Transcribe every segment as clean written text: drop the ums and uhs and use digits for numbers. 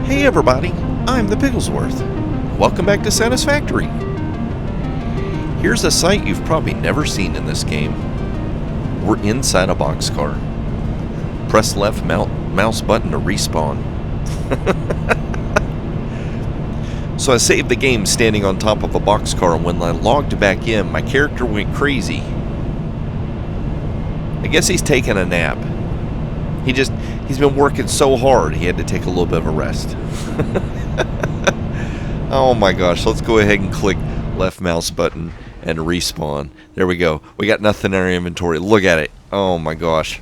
Hey everybody, I'm the Pigglesworth. Welcome back to Satisfactory. Here's a sight you've probably never seen in this game. We're inside a boxcar. Press left mouse button to respawn. So I saved the game standing on top of a boxcar, and when I logged back in, my character went crazy. I guess he's taking a nap. He's been working so hard, he had to take a little bit of a rest. Oh my gosh, let's go ahead and click left mouse button and respawn. There we go. We got nothing in our inventory. Look at it. Oh my gosh.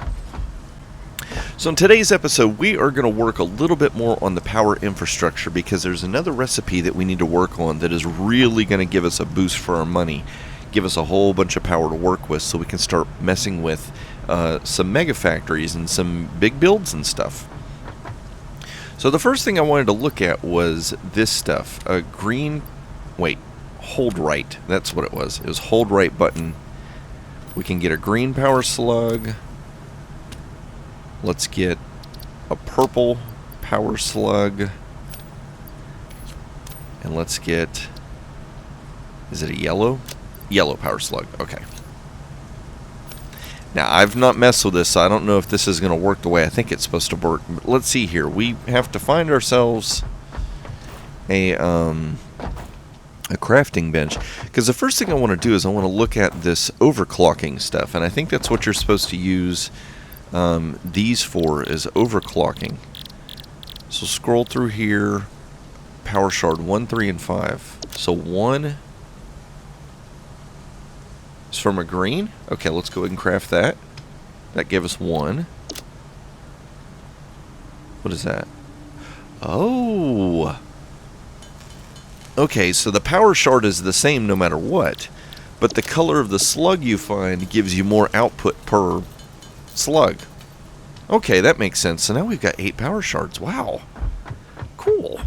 So in today's episode, we are going to work a little bit more on the power infrastructure, because there's another recipe that we need to work on that is really going to give us a boost for our money, give us a whole bunch of power to work with, so we can start messing with some mega factories and some big builds and stuff. So the first thing I wanted to look at was this stuff. A green... Wait. Hold right. That's what it was. It was hold right button. We can get a green power slug. Let's get a purple power slug. And let's get... Is it a yellow? Yellow power slug. Okay. Now, I've not messed with this, so I don't know if this is going to work the way I think it's supposed to work. But let's see here. We have to find ourselves a crafting bench. Because the first thing I want to do is I want to look at this overclocking stuff. And I think that's what you're supposed to use these for, is overclocking. So scroll through here. Power shard 1, 3, and 5. So 1... It's from a green? Okay, let's go ahead and craft that. That gave us 1. What is that? Oh! Okay, so the power shard is the same no matter what, but the color of the slug you find gives you more output per slug. Okay, that makes sense. So now we've got 8 power shards. Wow. Cool.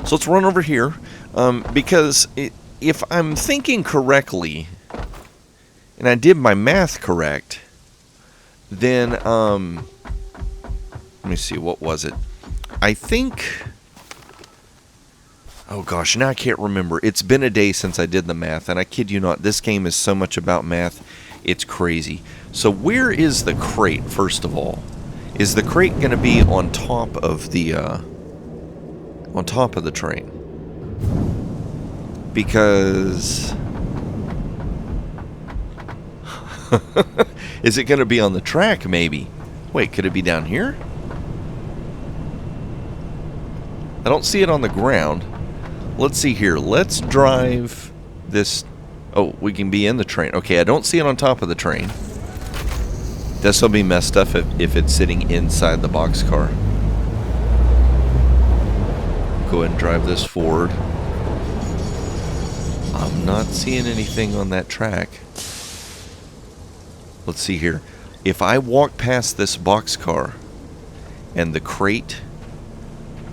So let's run over here, because if I'm thinking correctly, and I did my math correct, then, let me see, what was it? I think, oh gosh, now I can't remember. It's been a day since I did the math, and I kid you not, this game is so much about math, it's crazy. So where is the crate, first of all? Is the crate going to be on top of the train? Because is it going to be on the track, maybe? Wait, could it be down here? I don't see it on the ground. Let's see here. Let's drive this. Oh, we can be in the train. Okay, I don't see it on top of the train. This will be messed up if it's sitting inside the boxcar. Go ahead and drive this forward. I'm not seeing anything on that track. Let's see here. If I walk past this boxcar and the crate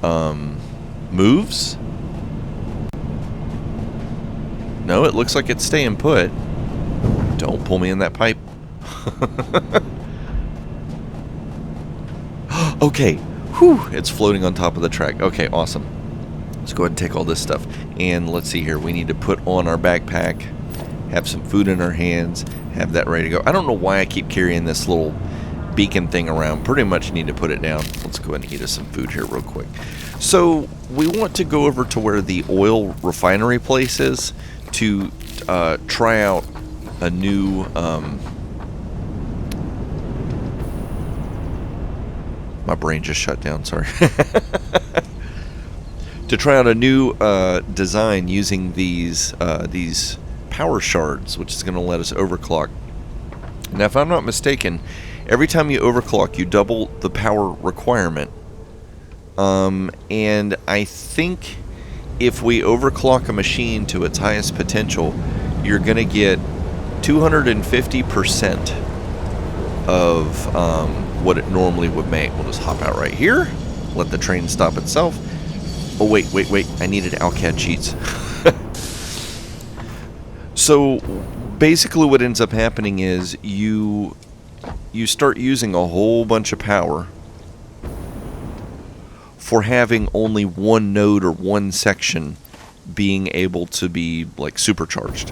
moves, no, it looks like it's staying put. Don't pull me in that pipe. Okay. Whew, it's floating on top of the track. Okay, awesome. Let's go ahead and take all this stuff. And let's see here. We need to put on our backpack, have some food in our hands, have that ready to go. I don't know why I keep carrying this little beacon thing around. Pretty much need to put it down. Let's go ahead and eat us some food here real quick. So we want to go over to where the oil refinery place is to try out a new... my brain just shut down, sorry. To try out a new design using these power shards, which is going to let us overclock. Now, if I'm not mistaken, every time you overclock, you double the power requirement. And I think if we overclock a machine to its highest potential, you're going to get 250% of what it normally would make. We'll just hop out right here, let the train stop itself. Oh, wait. I needed Alcad cheats. So, basically what ends up happening is you start using a whole bunch of power for having only one node or one section being able to be like supercharged.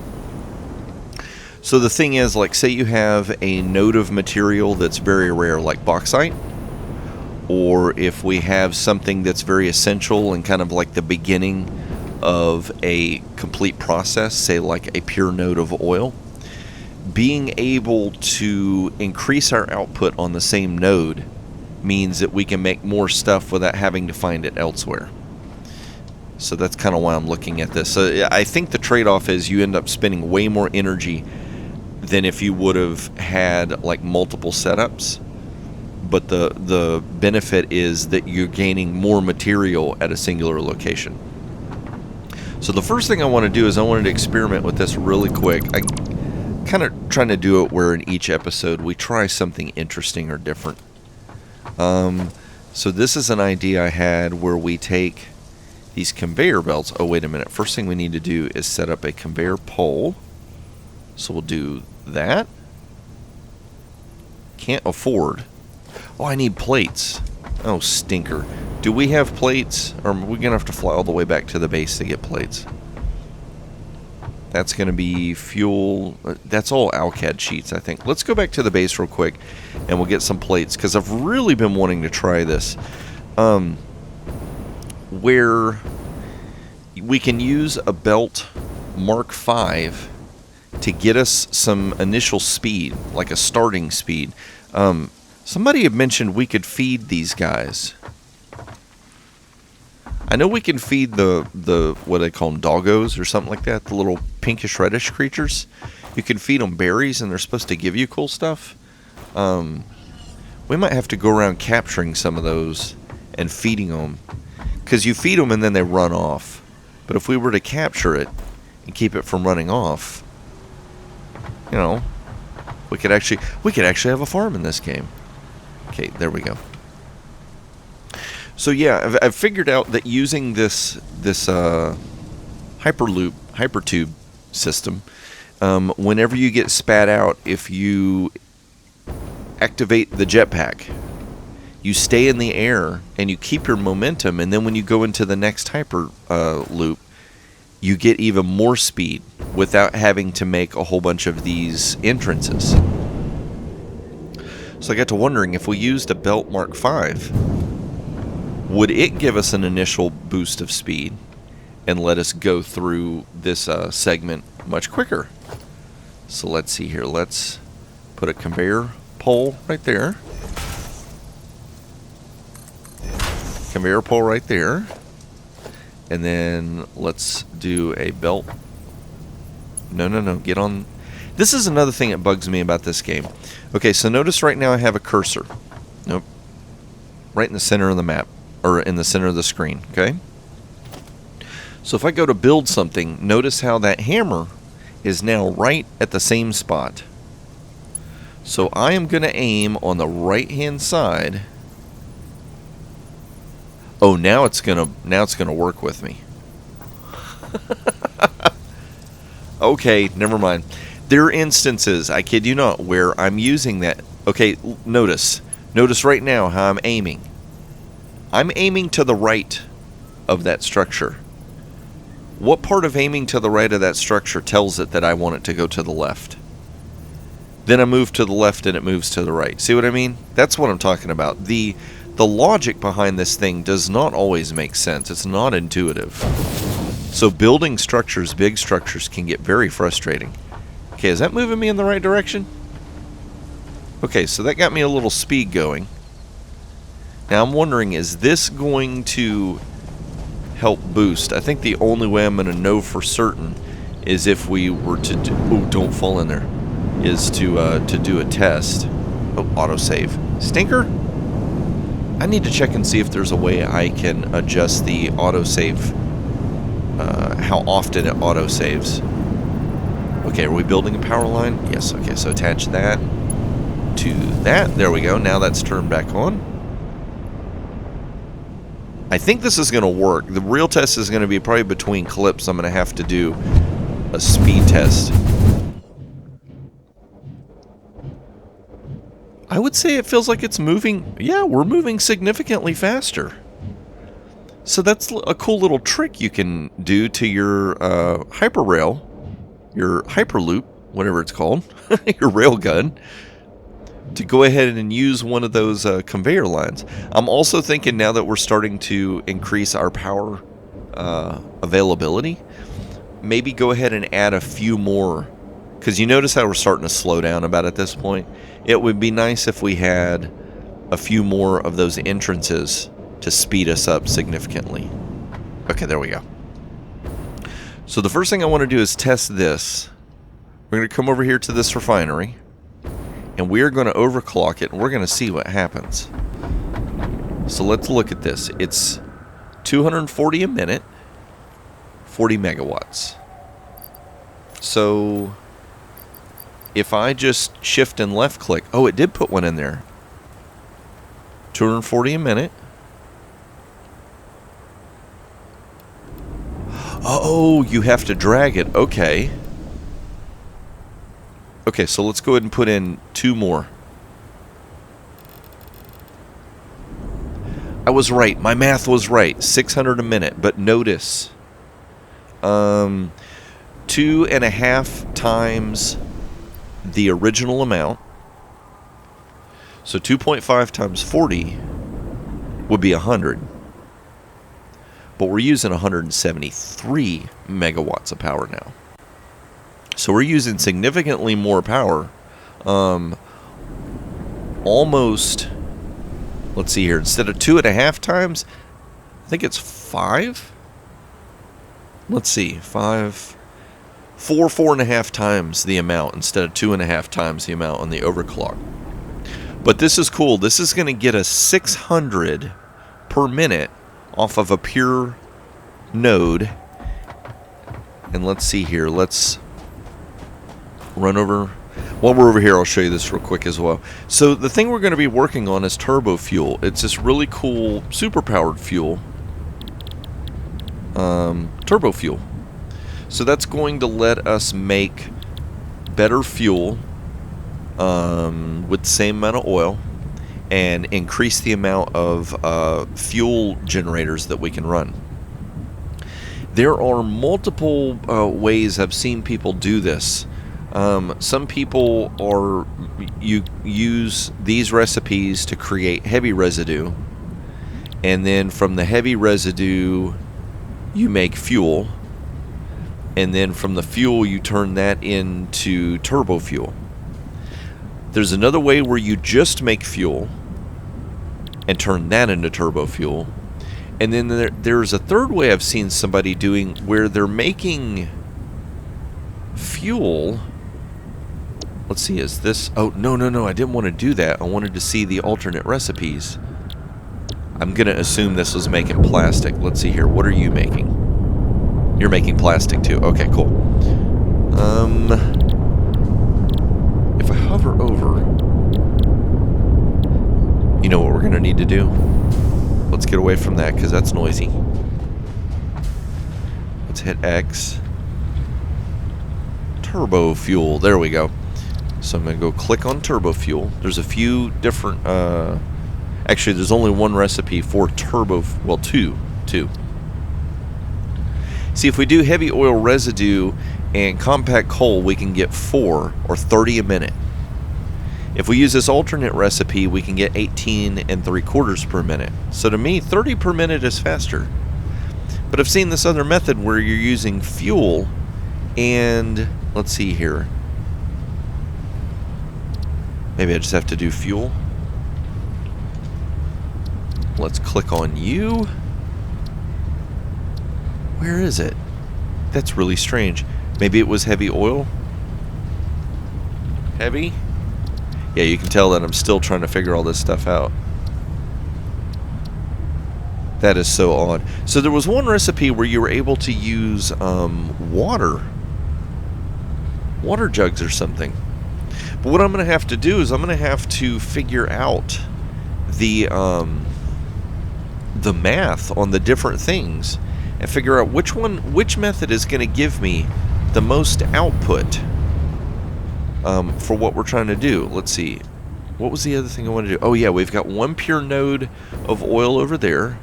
So the thing is, like, say you have a node of material that's very rare, like bauxite, or if we have something that's very essential and kind of like the beginning of a complete process, say like a pure node of oil, being able to increase our output on the same node means that we can make more stuff without having to find it elsewhere. So that's kind of why I'm looking at this. So I think the trade-off is you end up spending way more energy than if you would have had like multiple setups. But the benefit is that you're gaining more material at a singular location. So the first thing I want to do is I wanted to experiment with this really quick. I kind of trying to do it where in each episode we try something interesting or different. So this is an idea I had where we take these conveyor belts. Oh, wait a minute. First thing we need to do is set up a conveyor pole. So we'll do that. Can't afford. Oh, I need plates. Oh, stinker. Do we have plates? Or are we going to have to fly all the way back to the base to get plates? That's going to be fuel. That's all AlCAD sheets, I think. Let's go back to the base real quick, and we'll get some plates, because I've really been wanting to try this. Where we can use a belt Mark V to get us some initial speed, like a starting speed. Somebody had mentioned we could feed these guys. I know we can feed the what they call them, doggos or something like that, the little pinkish reddish creatures. You can feed them berries and they're supposed to give you cool stuff. We might have to go around capturing some of those and feeding them, because you feed them and then they run off. But if we were to capture it and keep it from running off, you know, we could actually have a farm in this game. Okay, there we go. So yeah, I've figured out that using this hypertube system, whenever you get spat out, if you activate the jetpack, you stay in the air and you keep your momentum, and then when you go into the next hyper loop, you get even more speed without having to make a whole bunch of these entrances. So I got to wondering, if we used a belt Mark V, would it give us an initial boost of speed and let us go through this segment much quicker? So let's see here. Let's put a conveyor pole right there. Conveyor pole right there. And then let's do a belt. No. Get on. This is another thing that bugs me about this game. Okay, so notice right now I have a cursor. Nope. Right in the center of the map. Or in the center of the screen, okay? So if I go to build something, notice how that hammer is now right at the same spot. So I am going to aim on the right-hand side. Oh, now it's gonna work with me. Okay, never mind. There are instances, I kid you not, where I'm using that. Okay, notice right now how I'm aiming. I'm aiming to the right of that structure. What part of aiming to the right of that structure tells it that I want it to go to the left? Then I move to the left and it moves to the right. See what I mean? That's what I'm talking about. The logic behind this thing does not always make sense. It's not intuitive. So building structures, big structures, can get very frustrating. Okay, is that moving me in the right direction? Okay, so that got me a little speed going. Now I'm wondering, is this going to help boost? I think the only way I'm going to know for certain is if we were to do... Oh, don't fall in there. Is to do a test. Oh, autosave. Stinker? I need to check and see if there's a way I can adjust the autosave, how often it autosaves. Okay, are we building a power line? Yes, okay, so attach that to that. There we go, now that's turned back on. I think this is going to work. The real test is going to be probably between clips. I'm going to have to do a speed test. I would say it feels like it's moving. Yeah, we're moving significantly faster. So that's a cool little trick you can do to your hyperrail, your hyperloop, whatever it's called, your railgun, to go ahead and use one of those conveyor lines. I'm also thinking, now that we're starting to increase our power availability, maybe go ahead and add a few more, because you notice how we're starting to slow down about at this point. It would be nice if we had a few more of those entrances to speed us up significantly. Okay, there we go. So the first thing I want to do is test this. We're going to come over here to this refinery, and we're going to overclock it, and we're going to see what happens. So let's look at this. It's 240 a minute, 40 megawatts. So if I just shift and left click, oh, it did put one in there. 240 a minute. Oh, you have to drag it. Okay. Okay, so let's go ahead and put in 2 more. I was right. My math was right. 600 a minute. But notice, 2.5 times the original amount. So 2.5 times 40 would be 100. But we're using 173 megawatts of power now. So we're using significantly more power. Almost, let's see here, instead of 2.5 times, I think it's 5. Let's see, 4.5 times the amount instead of 2.5 times the amount on the overclock. But this is cool. This is going to get us 600 per minute off of a pure node. And let's see here. Let's run over. While we're over here, I'll show you this real quick as well. So the thing we're going to be working on is turbo fuel. It's this really cool super-powered fuel. Turbo fuel. So that's going to let us make better fuel with the same amount of oil, and increase the amount of fuel generators that we can run. There are multiple ways I've seen people do this. Some people use these recipes to create heavy residue, and then from the heavy residue you make fuel, and then from the fuel you turn that into turbo fuel. There's another way where you just make fuel and turn that into turbo fuel. And then there's a third way I've seen somebody doing, where they're making fuel. Let's see, is this... Oh, no, I didn't want to do that. I wanted to see the alternate recipes. I'm going to assume this was making plastic. Let's see here. What are you making? You're making plastic too. Okay, cool. If I hover over, you know what we're going to need to do? Let's get away from that, because that's noisy. Let's hit X. Turbo fuel. There we go. So I'm going to go click on turbo fuel. There's a few different... actually, there's only one recipe for turbo... Well, two. See, if we do heavy oil residue and compact coal, we can get 4 or 30 a minute. If we use this alternate recipe, we can get 18 3/4 per minute. So to me, 30 per minute is faster. But I've seen this other method where you're using fuel and... Let's see here. Maybe I just have to do fuel. Let's click on you. Where is it? That's really strange. Maybe it was heavy oil? Heavy? Yeah, you can tell that I'm still trying to figure all this stuff out. That is so odd. So there was one recipe where you were able to use water jugs or something. But what I'm going to have to do is I'm going to have to figure out the math on the different things and figure out which method is going to give me the most output for what we're trying to do. Let's see. What was the other thing I want to do? Oh yeah, we've got one pure node of oil over there.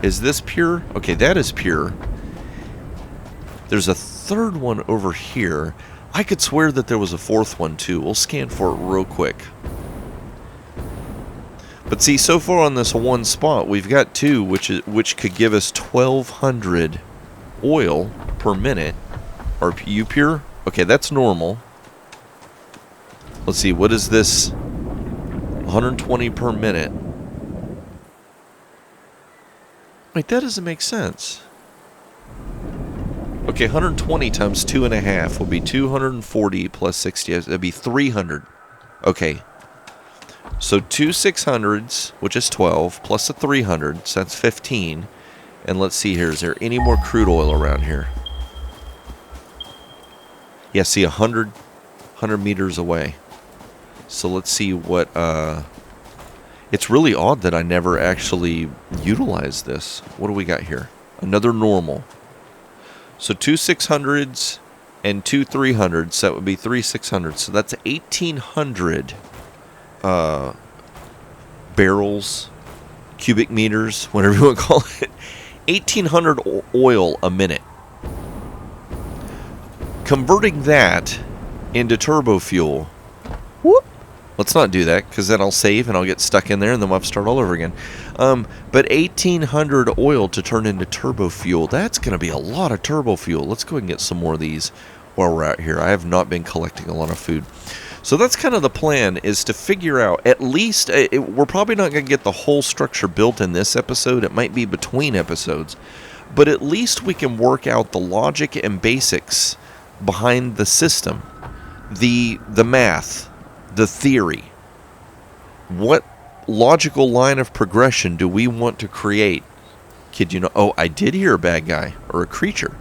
Is this pure? Okay, that is pure. There's a third one over here. I could swear that there was a fourth one too. We'll scan for it real quick. But see, so far on this one spot, we've got two, which could give us 1,200 oil per minute. Are you pure? Okay, that's normal. Let's see, what is this? 120 per minute. Wait, that doesn't make sense. Okay, 120 times 2.5 will be 240 plus 60. That'd be 300. Okay. So 2 600s, which is 12, plus a 300, so that's 15. And let's see here, is there any more crude oil around here? Yeah, see, 100 meters away. So let's see what, it's really odd that I never actually utilized this. What do we got here? Another normal. So 2 600s and 2 300s, so that would be 3 600s. So that's 1,800 barrels, cubic meters, whatever you want to call it. 1,800 oil a minute. Converting that into turbo fuel. Whoop. Let's not do that, because then I'll save and I'll get stuck in there and then we'll have to start all over again. But 1,800 oil to turn into turbo fuel, that's going to be a lot of turbo fuel. Let's go ahead and get some more of these while we're out here. I have not been collecting a lot of food. So that's kind of the plan, is to figure out, at least, we're probably not going to get the whole structure built in this episode. It might be between episodes. But at least we can work out the logic and basics behind the system. The math. The theory. What logical line of progression do we want to create? Kid you know? Oh, I did hear a bad guy or a creature.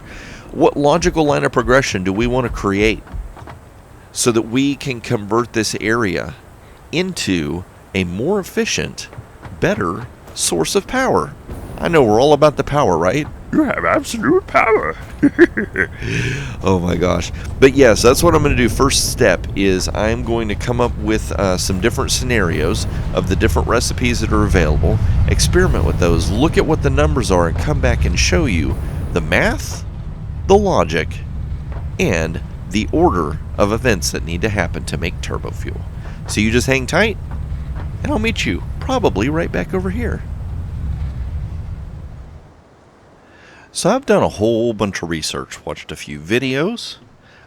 What logical line of progression do we want to create so that we can convert this area into a more efficient, better source of power? I know we're all about the power, right? You have absolute power. Oh my gosh. But yes, that's what I'm going to do. First step is I'm going to come up with some different scenarios of the different recipes that are available, experiment with those, look at what the numbers are, and come back and show you the math, the logic, and the order of events that need to happen to make turbo fuel. So you just hang tight, and I'll meet you probably right back over here. So I've done a whole bunch of research, watched a few videos,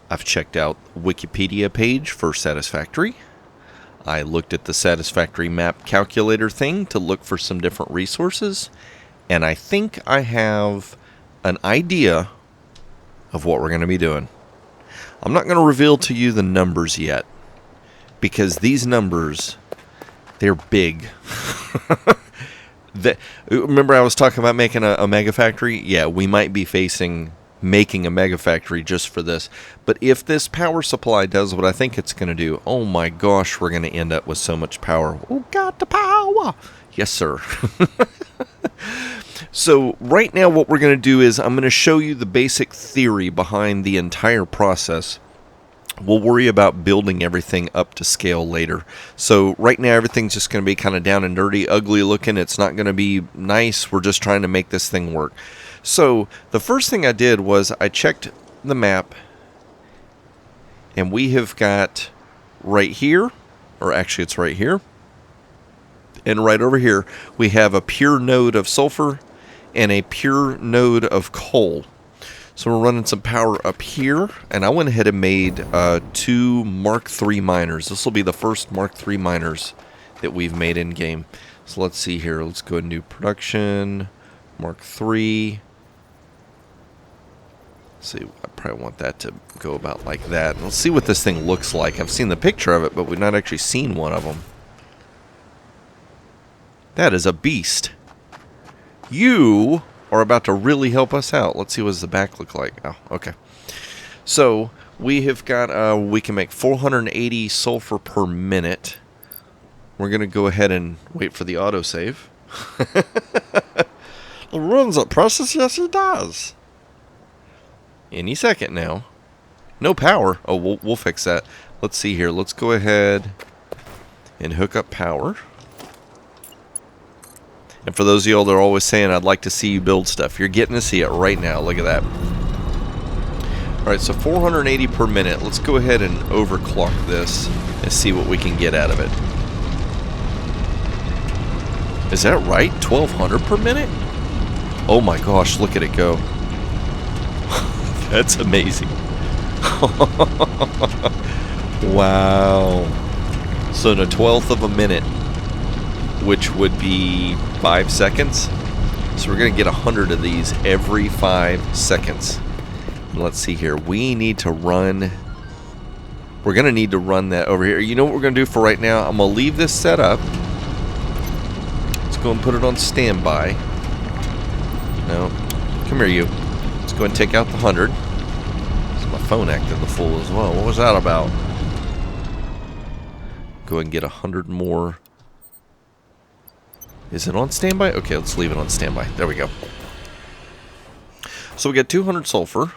I've checked out the Wikipedia page for Satisfactory, I looked at the Satisfactory map calculator thing to look for some different resources, and I think I have an idea of what we're going to be doing. I'm not going to reveal to you the numbers yet, because these numbers, they're big. Remember I was talking about making a mega factory? Yeah, we might be facing making a mega factory just for this. But if this power supply does what I think it's going to do, oh my gosh, we're going to end up with so much power. Oh, got the power! Yes, sir. So right now what we're going to do is I'm going to show you the basic theory behind the entire process. We'll worry about building everything up to scale later. So right now everything's just going to be kind of down and dirty, ugly looking. It's not going to be nice. We're just trying to make this thing work. So the first thing I did was I checked the map, and we have got right here, or actually it's right here, and right over here we have a pure node of sulfur and a pure node of coal. So we're running some power up here, and I went ahead and made 2 Mark III miners. This will be the first Mark III miners that we've made in game. So let's see here. Let's go and do production, Mark III. Let's see, I probably want that to go about like that. Let's see what this thing looks like. I've seen the picture of it, but we've not actually seen one of them. That is a beast. You are about to really help us out. Let's see what does the back look like. Oh, okay. So we have got, we can make 480 sulfur per minute. We're going to go ahead and wait for the autosave. It runs that process? Yes, it does. Any second now. No power. Oh, we'll fix that. Let's see here. Let's go ahead and hook up power. And for those of y'all that are always saying, I'd like to see you build stuff, you're getting to see it right now. Look at that. Alright, so 480 per minute. Let's go ahead and overclock this and see what we can get out of it. Is that right? 1200 per minute? Oh my gosh, look at it go. That's amazing. Wow. So in a 1/12 of a minute, which would be 5 seconds. So we're going to get 100 of these every 5 seconds. And let's see here. We need to run... We're going to need to run that over here. You know what we're going to do for right now? I'm going to leave this set up. Let's go and put it on standby. No. Come here, you. Let's go and take out the 100. So my phone acted the fool as well. What was that about? Go ahead and get 100 more. Is it on standby? Okay, let's leave it on standby. There we go. So we got 200 sulfur.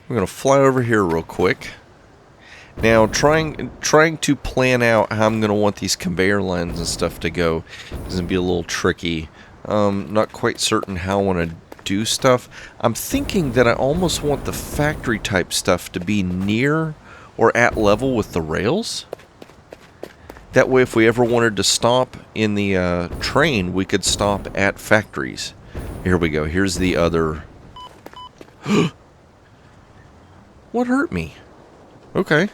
We're going to fly over here real quick. Now, trying to plan out how I'm going to want these conveyor lines and stuff to go is going to be a little tricky. Not quite certain how I want to do stuff. I'm thinking that I almost want the factory type stuff to be near or at level with the rails. That way, if we ever wanted to stop in the train, we could stop at factories. Here we go. Here's the other... What hurt me? Okay.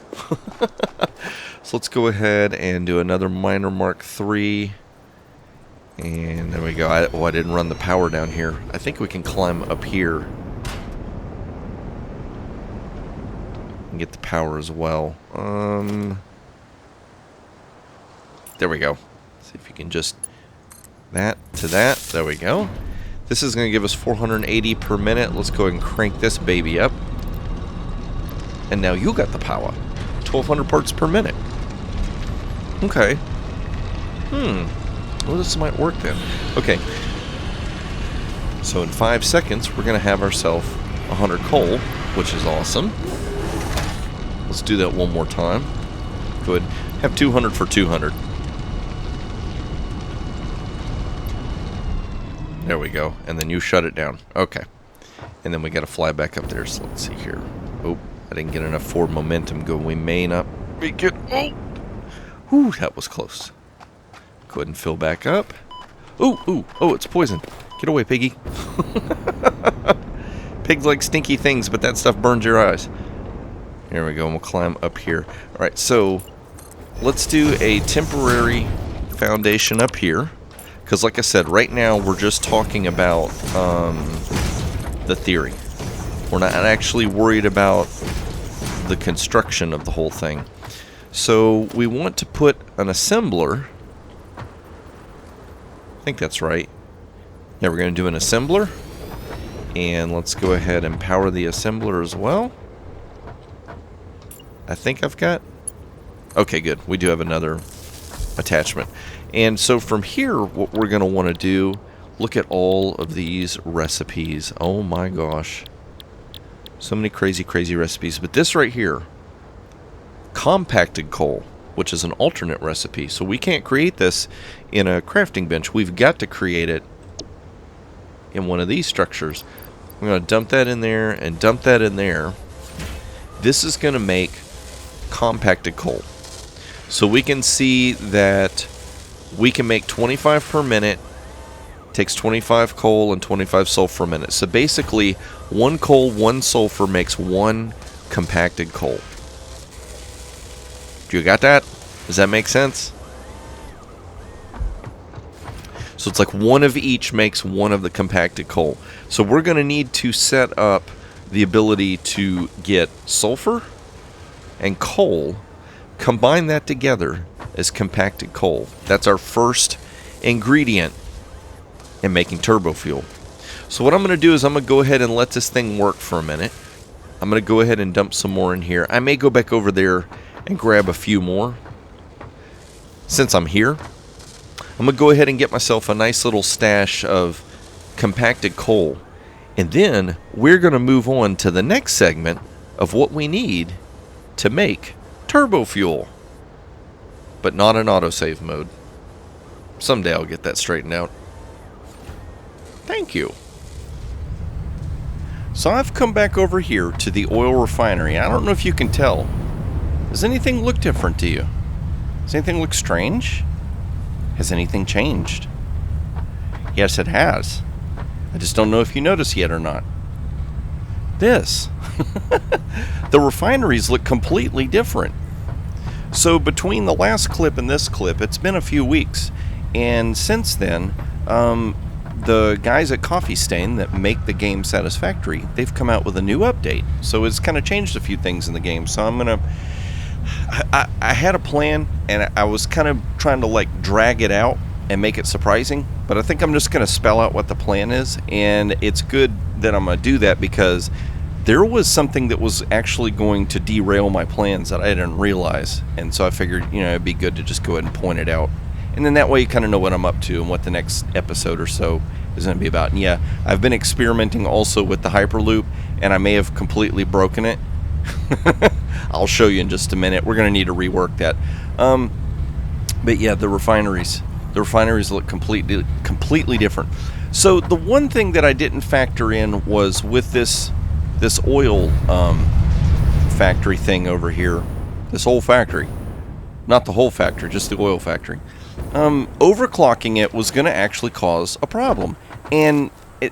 So let's go ahead and do another miner Mark III. And there we go. I didn't run the power down here. I think we can climb up here and get the power as well. There we go. See if you can just... That to that. There we go. This is going to give us 480 per minute. Let's go ahead and crank this baby up. And now you got the power. 1,200 parts per minute. Okay. Well, this might work then. Okay. So in 5 seconds, we're going to have ourselves 100 coal, which is awesome. Let's do that one more time. Go ahead. Have 200 for 200. There we go. And then you shut it down. Okay. And then we got to fly back up there. So let's see here. Oh, I didn't get enough forward momentum going. We may not be good. Oh! Whew, that was close. Go ahead and fill back up. Ooh, ooh. Oh, it's poison. Get away, piggy. Pigs like stinky things, but that stuff burns your eyes. Here we go. And we'll climb up here. All right, so let's do a temporary foundation up here. Because like I said, right now we're just talking about the theory. We're not actually worried about the construction of the whole thing. So we want to put an assembler. I think that's right. Yeah, we're going to do an assembler. And let's go ahead and power the assembler as well. I think I've got... Okay, good. We do have another attachment. And so from here, what we're going to want to do, look at all of these recipes. Oh my gosh. So many crazy, crazy recipes. But this right here, compacted coal, which is an alternate recipe. So we can't create this in a crafting bench. We've got to create it in one of these structures. We're going to dump that in there and dump that in there. This is going to make compacted coal. So we can see that we can make 25 per minute. Takes 25 coal and 25 sulfur a minute. So basically, 1 coal, 1 sulfur makes 1 compacted coal. You got that? Does that make sense? So it's like 1 of each makes 1 of the compacted coal. So we're going to need to set up the ability to get sulfur and coal, combine that together as compacted coal. That's our first ingredient in making turbo fuel. So what I'm going to do is I'm going to go ahead and let this thing work for a minute. I'm going to go ahead and dump some more in here. I may go back over there and grab a few more. Since I'm here, I'm going to go ahead and get myself a nice little stash of compacted coal. And then we're going to move on to the next segment of what we need to make turbo fuel. But not in autosave mode. Someday I'll get that straightened out. Thank you. So I've come back over here to the oil refinery. I don't know if you can tell. Does anything look different to you? Does anything look strange? Has anything changed? Yes, it has. I just don't know if you noticed yet or not. This. The refineries look completely different. So between the last clip and this clip, it's been a few weeks. And since then, the guys at Coffee Stain that make the game Satisfactory, they've come out with a new update. So it's kind of changed a few things in the game. So I'm going to... I had a plan, and I was kind of trying to like drag it out and make it surprising, but I think I'm just going to spell out what the plan is, and it's good that I'm going to do that because there was something that was actually going to derail my plans that I didn't realize, and so I figured, you know, it'd be good to just go ahead and point it out, and then that way you kind of know what I'm up to and what the next episode or so is going to be about. And yeah, I've been experimenting also with the Hyperloop, and I may have completely broken it. I'll show you in just a minute. We're going to need to rework that. But yeah, the refineries look completely different. So the one thing that I didn't factor in was with this oil factory thing over here, this whole factory, not the whole factory, just the oil factory. Overclocking it was going to actually cause a problem, and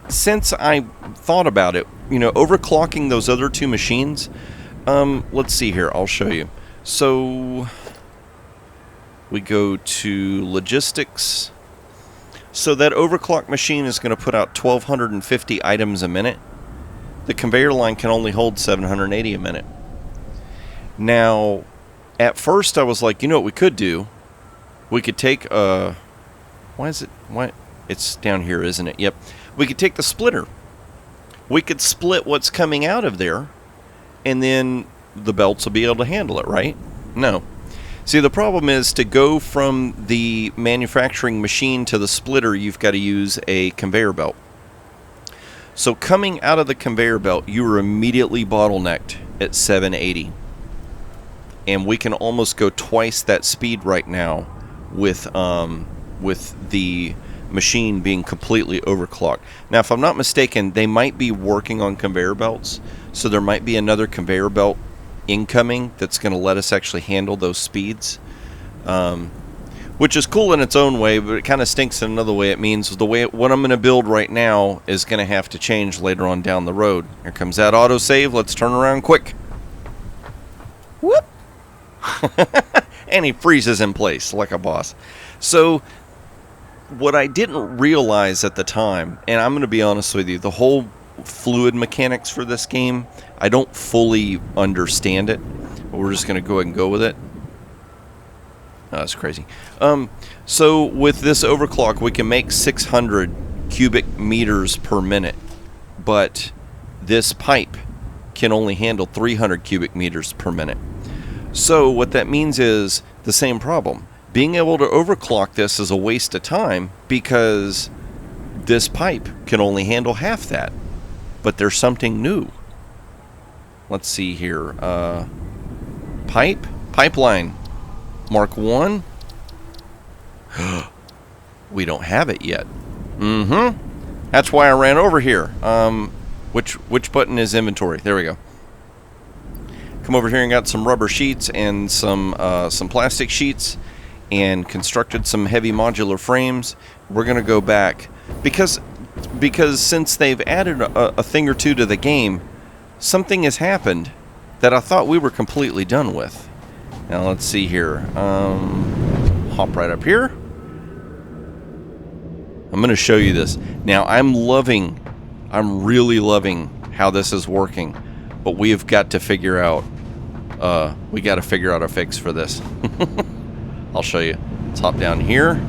since I thought about it, you know, overclocking those other two machines. Let's see here. I'll show you. So we go to logistics. So that overclock machine is going to put out 1,250 items a minute. The conveyor line can only hold 780 a minute. Now, at first I was like, you know what we could do? We could take why it's down here, isn't it? Yep. We could take the splitter. We could split what's coming out of there, and then the belts will be able to handle it, right? No. See, the problem is to go from the manufacturing machine to the splitter, you've got to use a conveyor belt. So coming out of the conveyor belt, you are immediately bottlenecked at 780. And we can almost go twice that speed right now with the machine being completely overclocked. Now, if I'm not mistaken, they might be working on conveyor belts. So there might be another conveyor belt incoming that's going to let us actually handle those speeds, which is cool in its own way, but it kind of stinks in another way. It means what I'm going to build right now is going to have to change later on down the road. Here comes that autosave. Let's turn around quick. Whoop! And he freezes in place like a boss. So what I didn't realize at the time, and I'm going to be honest with you, the whole fluid mechanics for this game, I don't fully understand it, but we're just going to go ahead and go with it. Oh, that's crazy. So with this overclock, we can make 600 cubic meters per minute, but this pipe can only handle 300 cubic meters per minute. So what that means is the same problem. Being able to overclock this is a waste of time because this pipe can only handle half that. But there's something new. Let's see here. Pipeline. Mark 1. We don't have it yet. That's why I ran over here. Which button is inventory? There we go. Come over here and got some rubber sheets and some plastic sheets and constructed some heavy modular frames. We're going to go back because since they've added a thing or two to the game, something has happened that I thought we were completely done with. Now let's see here. Hop right up here. I'm going to show you this. Now I'm really loving how this is working, but we have got to figure out a fix for this. I'll show you. Let's hop down here.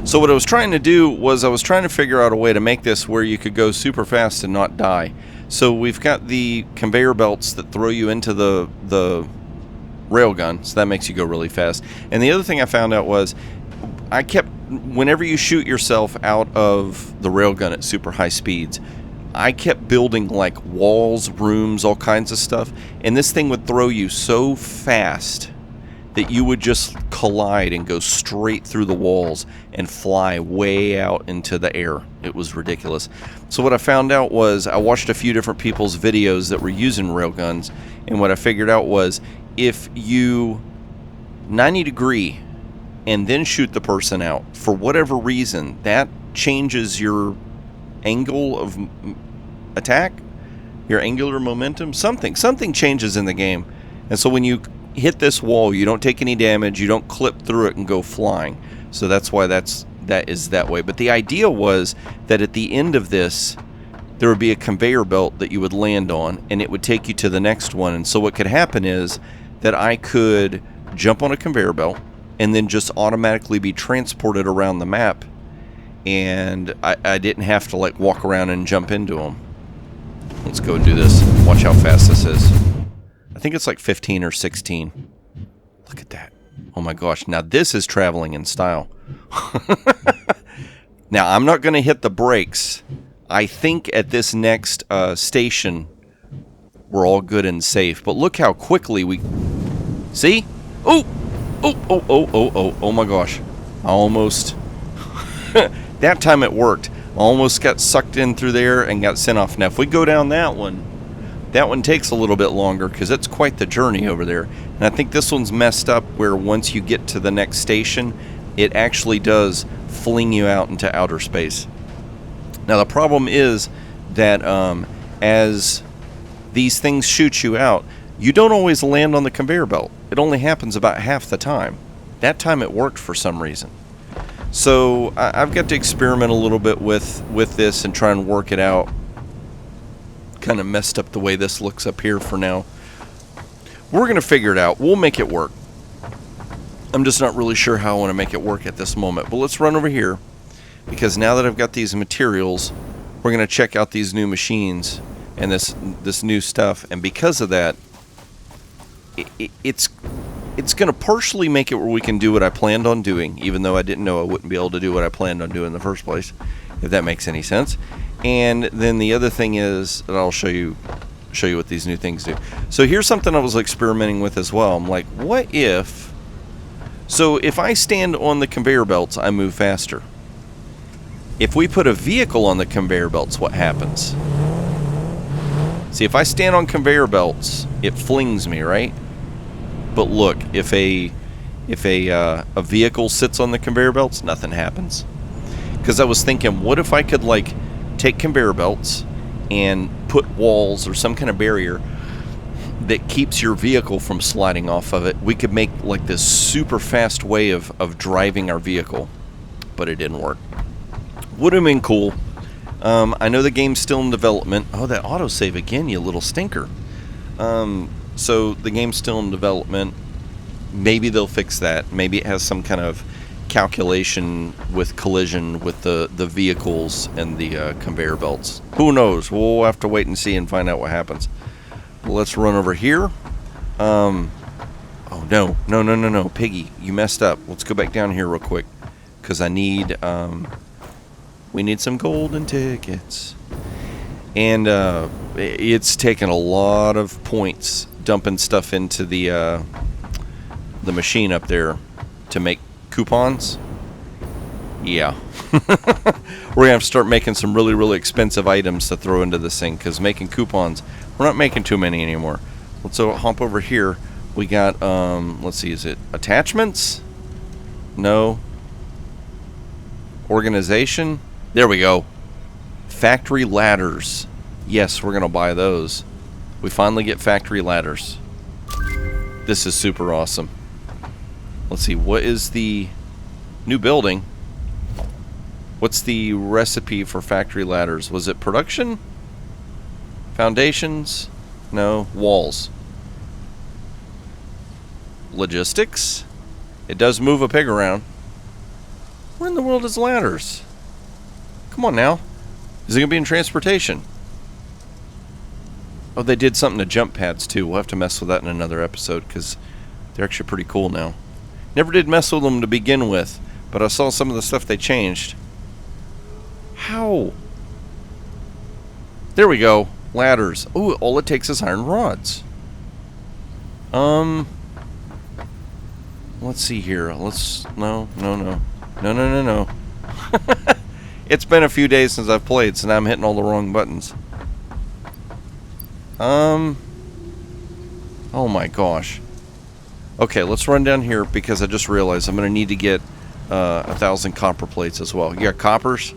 So what I was trying to do was I was trying to figure out a way to make this where you could go super fast and not die. So we've got the conveyor belts that throw you into the railgun, so that makes you go really fast. And the other thing I found out was whenever you shoot yourself out of the railgun at super high speeds, I kept building like walls, rooms, all kinds of stuff, and this thing would throw you so fast that you would just collide and go straight through the walls and fly way out into the air. It was ridiculous. So what I found out was I watched a few different people's videos that were using railguns, and what I figured out was if you 90 degree and then shoot the person out, for whatever reason, that changes your angle of attack, your angular momentum, something changes in the game. And so when you hit this wall, you don't take any damage, you don't clip through it and go flying. So that's why that is that way. But the idea was that at the end of this, there would be a conveyor belt that you would land on, and it would take you to the next one. And so what could happen is that I could jump on a conveyor belt and then just automatically be transported around the map, and I didn't have to like walk around and jump into them. Let's go and do this. Watch how fast this is. I think it's like 15 or 16. Look at that. Oh my gosh. Now this is traveling in style. Now I'm not going to hit the brakes. I think at this next station we're all good and safe. But look how quickly we... See? Oh! Oh my gosh. I almost... That time it worked. I almost got sucked in through there and got sent off. Now if we go down that one takes a little bit longer because it's quite the journey over there. And I think this one's messed up where once you get to the next station, it actually does fling you out into outer space. Now the problem is that as these things shoot you out, you don't always land on the conveyor belt. It only happens about half the time. That time it worked for some reason. So I've got to experiment a little bit with this and try and work it out. Kind of messed up the way this looks up here for now. We're going to figure it out. We'll make it work. I'm just not really sure how I want to make it work at this moment. But let's run over here, because now that I've got these materials, we're going to check out these new machines and this new stuff. And because of that, it's going to partially make it where we can do what I planned on doing, even though I didn't know I wouldn't be able to do what I planned on doing in the first place, if that makes any sense. And then the other thing is that I'll show you what these new things do. So here's something I was experimenting with as well. I'm like, what if... So if I stand on the conveyor belts, I move faster. If we put a vehicle on the conveyor belts, what happens? See, if I stand on conveyor belts, it flings me, right? But look, if a vehicle sits on the conveyor belts, nothing happens. Because I was thinking, what if I could like take conveyor belts and put walls or some kind of barrier that keeps your vehicle from sliding off of it? We could make like this super fast way of driving our vehicle, but it didn't work. Would have been cool. I know the game's still in development. Oh, that autosave again, you little stinker. So the game's still in development. Maybe they'll fix that. Maybe it has some kind of calculation with collision with the vehicles and the conveyor belts. Who knows? We'll have to wait and see and find out what happens. Let's run over here. Oh no, Piggy, you messed up. Let's go back down here real quick, because I need we need some golden tickets. And it's taken a lot of points dumping stuff into the machine up there to make coupons. Yeah. We're gonna have to start making some really expensive items to throw into this thing, because making coupons, we're not making too many anymore. Let's hop over here. We got let's see, is it attachments? No. Organization? There we go. Factory ladders. Yes, we're gonna buy those. We finally get factory ladders. This is super awesome. Let's see, what is the new building? What's the recipe for factory ladders? Was it production? Foundations? No. Walls. Logistics? It does move a pig around. Where in the world is ladders? Come on now. Is it going to be in transportation? Oh, they did something to jump pads too. We'll have to mess with that in another episode, because they're actually pretty cool now. Never did mess with them to begin with, but I saw some of the stuff they changed. How? There we go. Ladders. Ooh, all it takes is iron rods. Let's see here. No. It's been a few days since I've played, so now I'm hitting all the wrong buttons. Oh my gosh. Okay, let's run down here because I just realized I'm going to need to get 1,000 copper plates as well. You got coppers?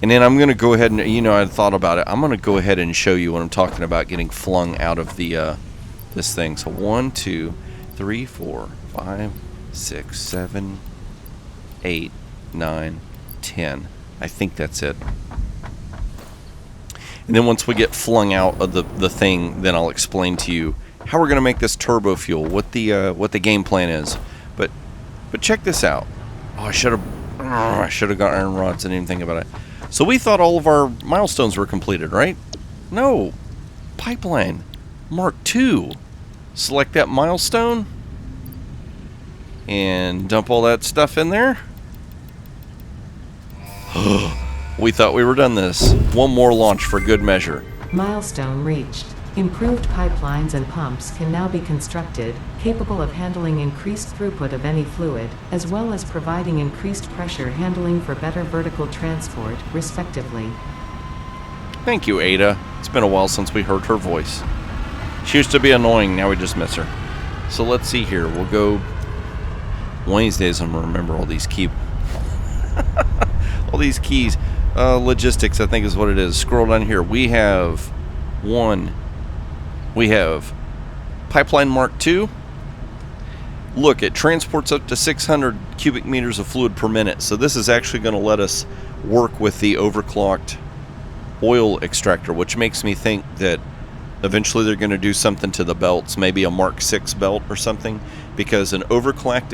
And then I'm going to go ahead and, you know, I thought about it. I'm going to go ahead and show you what I'm talking about getting flung out of the this thing. So 1, 2, 3, 4, 5, 6, 7, 8, 9, 10. I think that's it. And then once we get flung out of the thing, then I'll explain to you how we're going to make this turbo fuel, what the game plan is. But check this out. Oh, I should have got iron rods. I didn't even think about it. So we thought all of our milestones were completed, right? No. Pipeline Mark II. Select that milestone and dump all that stuff in there. We thought we were done this. One more launch for good measure. Milestone reached. Improved pipelines and pumps can now be constructed, capable of handling increased throughput of any fluid, as well as providing increased pressure handling for better vertical transport, respectively. Thank you, Ada. It's been a while since we heard her voice. She used to be annoying, now we just miss her. So let's see here. We'll go... One of these days I'm going to remember all these all these keys. Logistics, I think is what it is. Scroll down here. We have Pipeline Mark II. Look, it transports up to 600 cubic meters of fluid per minute. So this is actually going to let us work with the overclocked oil extractor, which makes me think that eventually they're going to do something to the belts, maybe a Mark VI belt or something, because an overclocked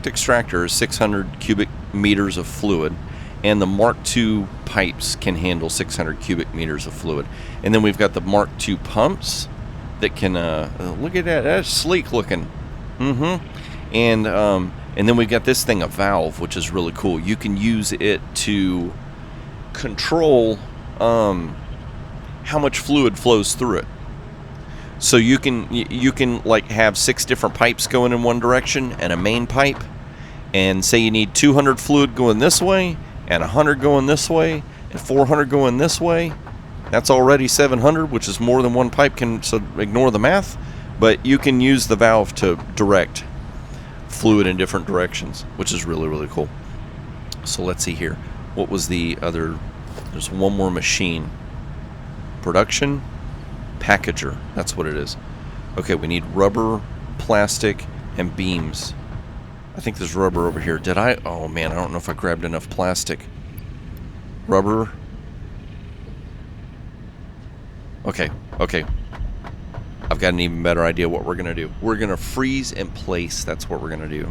extractor is 600 cubic meters of fluid, and the Mark II pipes can handle 600 cubic meters of fluid. And then we've got the Mark II pumps that can look at that, that's sleek looking. And then we've got this thing, a valve, which is really cool. You can use it to control how much fluid flows through it. So you can like have 6 different pipes going in one direction and a main pipe, and say you need 200 fluid going this way and 100 going this way and 400 going this way. That's already 700, which is more than one pipe can, so ignore the math. But you can use the valve to direct fluid in different directions, which is really, really cool. So let's see here. What was the other? There's one more machine. Production packager. That's what it is. Okay, we need rubber, plastic, and beams. I think there's rubber over here. Did I? Oh man, I don't know if I grabbed enough plastic. Rubber. Okay. I've got an even better idea what we're going to do. We're going to freeze in place. That's what we're going to do.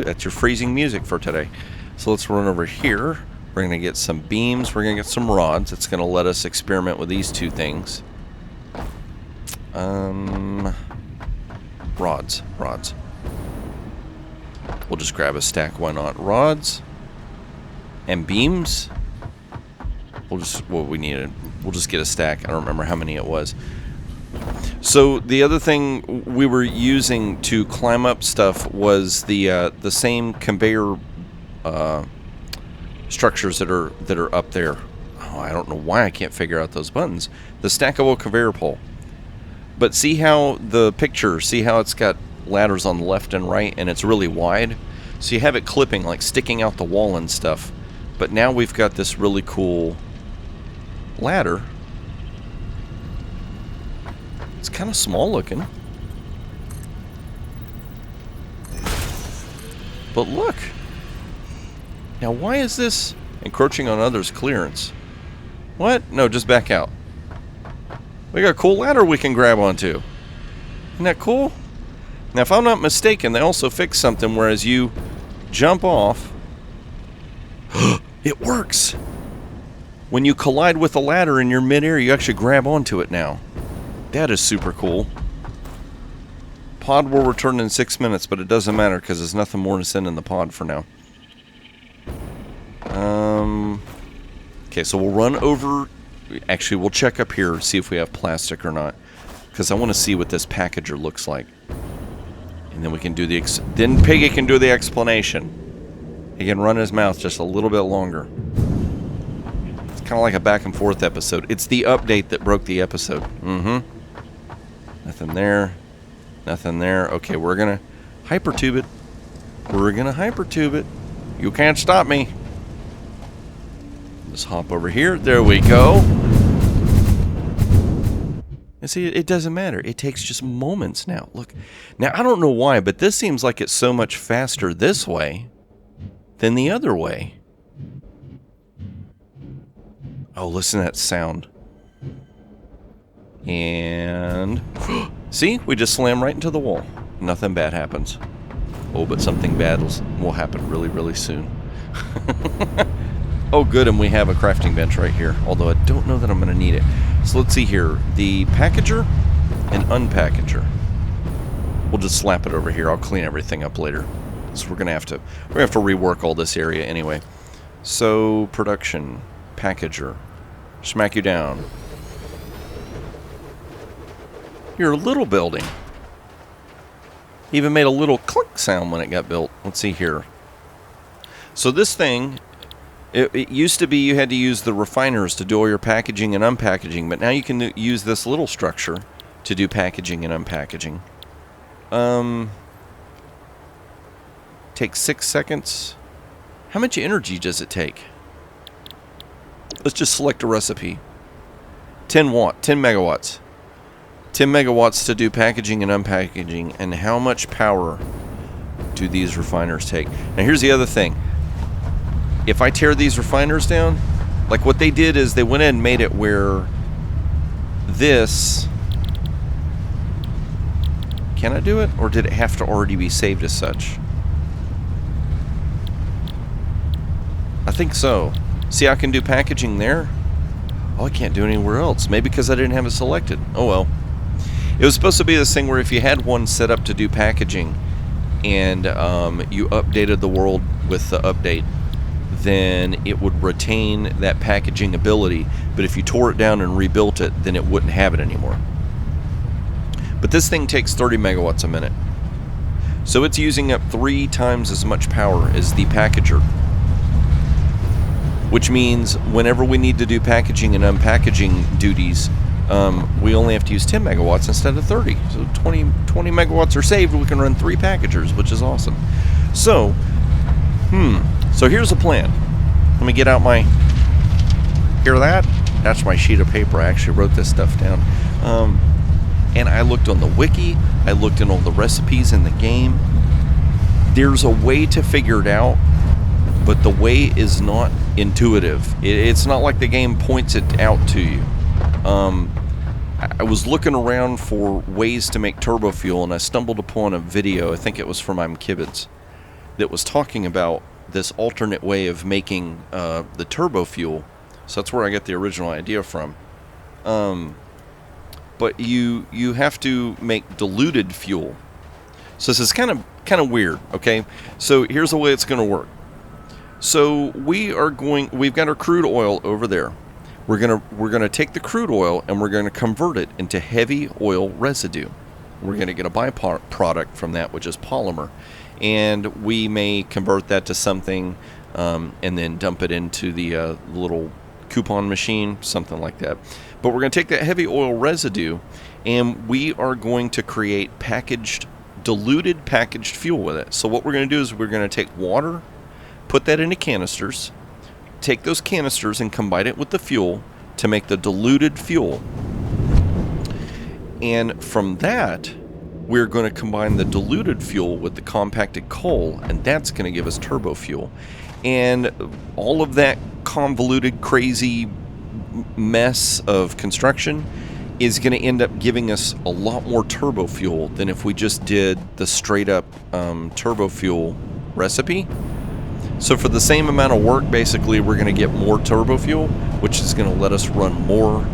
That's your freezing music for today. So let's run over here. We're going to get some beams. We're going to get some rods. It's going to let us experiment with these two things. Rods. We'll just grab a stack. Why not? Rods and beams. We'll just get a stack. I don't remember how many it was. So the other thing we were using to climb up stuff was the same conveyor structures that are up there. Oh, I don't know why I can't figure out those buttons. The stackable conveyor pole. But see how the picture, see how it's got ladders on the left and right, and it's really wide? So you have it clipping, like sticking out the wall and stuff. But now we've got this really cool ladder. It's kind of small looking. But look. Now why is this encroaching on others' clearance? What? No, just back out. We got a cool ladder we can grab onto. Isn't that cool? Now if I'm not mistaken, they also fixed something where as you jump off, it works. When you collide with a ladder in your midair, you actually grab onto it now. That is super cool. Pod will return in 6 minutes, but it doesn't matter because there's nothing more to send in the pod for now. Okay, so we'll run over. Actually, we'll check up here, see if we have plastic or not, because I want to see what this packager looks like. And then we can do the then Piggy can do the explanation. He can run his mouth just a little bit longer. It's kind of like a back and forth episode. It's the update that broke the episode. Nothing there. Nothing there. Okay, we're gonna hypertube it. We're gonna hypertube it. You can't stop me. Let's hop over here. There we go. And see, it doesn't matter. It takes just moments now. Look. Now, I don't know why, but this seems like it's so much faster this way than the other way. Oh, listen to that sound. And... see? We just slam right into the wall. Nothing bad happens. Oh, but something bad will happen really, really soon. Oh, good, and we have a crafting bench right here. Although I don't know that I'm going to need it. So let's see here. The packager and unpackager. We'll just slap it over here. I'll clean everything up later. So we're going to have to rework all this area anyway. So, production. Packager. Smack you down. You're a little building. Even made a little click sound when it got built. Let's see here. So this thing, it used to be you had to use the refiners to do all your packaging and unpackaging, but now you can use this little structure to do packaging and unpackaging. Takes 6 seconds. How much energy does it take? Let's just select a recipe. 10 megawatts. 10 megawatts to do packaging and unpackaging. And how much power do these refiners take? Now here's the other thing. If I tear these refiners down, like what they did is they went in and made it where this... Can I do it? Or did it have to already be saved as such? I think so. See, I can do packaging there. Oh, I can't do it anywhere else. Maybe because I didn't have it selected. Oh well. It was supposed to be this thing where if you had one set up to do packaging and you updated the world with the update, then it would retain that packaging ability. But if you tore it down and rebuilt it, then it wouldn't have it anymore. But this thing takes 30 megawatts a minute. So it's using up 3 times as much power as the packager. Which means whenever we need to do packaging and unpackaging duties, we only have to use 10 megawatts instead of 30. So 20 megawatts are saved. We can run 3 packagers, which is awesome. So, so here's a plan. Let me get out my... Hear that? That's my sheet of paper. I actually wrote this stuff down. And I looked on the wiki. I looked in all the recipes in the game. There's a way to figure it out, but the way is not intuitive. It's not like the game points it out to you. I was looking around for ways to make turbo fuel, and I stumbled upon a video, I think it was from Kibbitz, that was talking about this alternate way of making the turbo fuel. So that's where I got the original idea from. But you have to make diluted fuel. So this is kind of weird, okay? So here's the way it's going to work. So we've got our crude oil over there. We're gonna take the crude oil and we're gonna convert it into heavy oil residue. We're gonna get a byproduct from that, which is polymer, and we may convert that to something and then dump it into the little coupon machine, something like that. But we're gonna take that heavy oil residue and we are going to create diluted packaged fuel with it. So what we're gonna do is we're gonna take water, put that into canisters, take those canisters and combine it with the fuel to make the diluted fuel. And from that, we're going to combine the diluted fuel with the compacted coal, and that's going to give us turbo fuel. And all of that convoluted, crazy mess of construction is going to end up giving us a lot more turbo fuel than if we just did the straight up turbo fuel recipe. So for the same amount of work, basically, we're going to get more turbo fuel, which is going to let us run more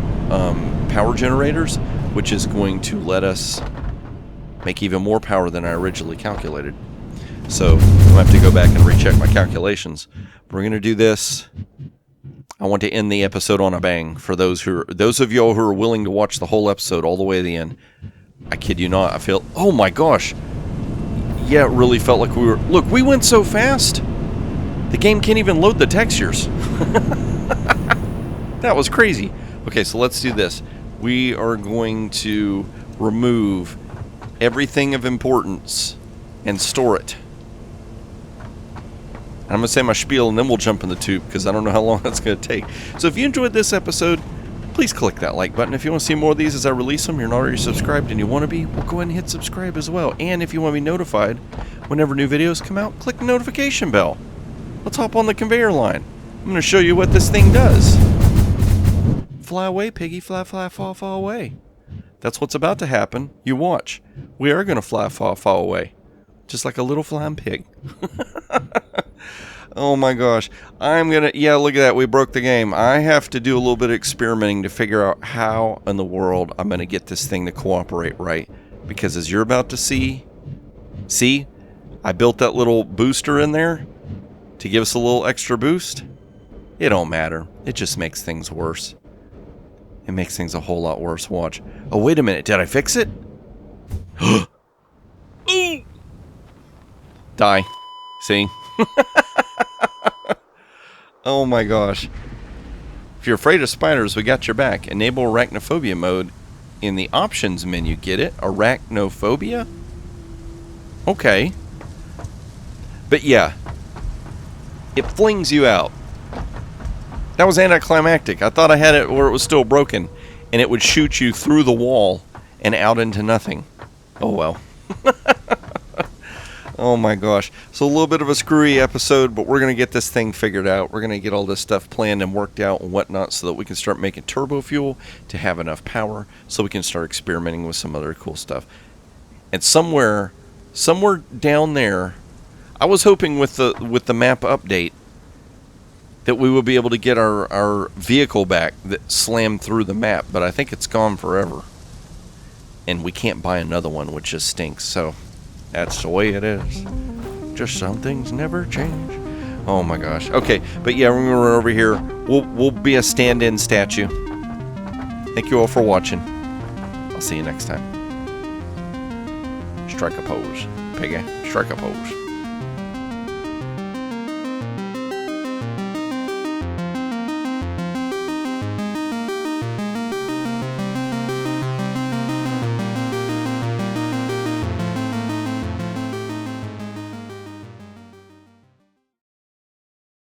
power generators, which is going to let us make even more power than I originally calculated. So I'll have to go back and recheck my calculations. We're going to do this. I want to end the episode on a bang for those of y'all who are willing to watch the whole episode all the way to the end. I kid you not. I feel, oh my gosh. Yeah, it really felt like we were, look, we went so fast. The game can't even load the textures. That was crazy. Okay, so let's do this. We are going to remove everything of importance and store it. I'm going to say my spiel and then we'll jump in the tube because I don't know how long that's going to take. So if you enjoyed this episode, please click that like button. If you want to see more of these as I release them, you're not already subscribed and you want to be, well, go ahead and hit subscribe as well. And if you want to be notified whenever new videos come out, click the notification bell. Let's hop on the conveyor line. I'm going to show you what this thing does. Fly away, piggy, fly, fly, fall, fall away. That's what's about to happen. You watch. We are going to fly, fall, fall away. Just like a little flying pig. Oh my gosh. Yeah, look at that. We broke the game. I have to do a little bit of experimenting to figure out how in the world I'm going to get this thing to cooperate right. Because as you're about to see, I built that little booster in there to give us a little extra boost. It don't matter. It just makes things worse. It makes things a whole lot worse. Watch. Oh, wait a minute. Did I fix it? Ooh! Die. See? Oh my gosh. If you're afraid of spiders, we got your back. Enable arachnophobia mode in the options menu. Get it? Arachnophobia? Okay. But yeah. It flings you out. That was anticlimactic. I thought I had it where it was still broken. And it would shoot you through the wall and out into nothing. Oh well. Oh my gosh. So a little bit of a screwy episode, but we're going to get this thing figured out. We're going to get all this stuff planned and worked out and whatnot so that we can start making turbo fuel to have enough power so we can start experimenting with some other cool stuff. And somewhere down there, I was hoping with the map update that we would be able to get our vehicle back that slammed through the map, but I think it's gone forever. And we can't buy another one, which just stinks, so that's the way it is. Just some things never change. Oh my gosh. Okay, but yeah, we're gonna run over here. We'll be a stand-in statue. Thank you all for watching. I'll see you next time. Strike a pose, piggy. Strike a pose.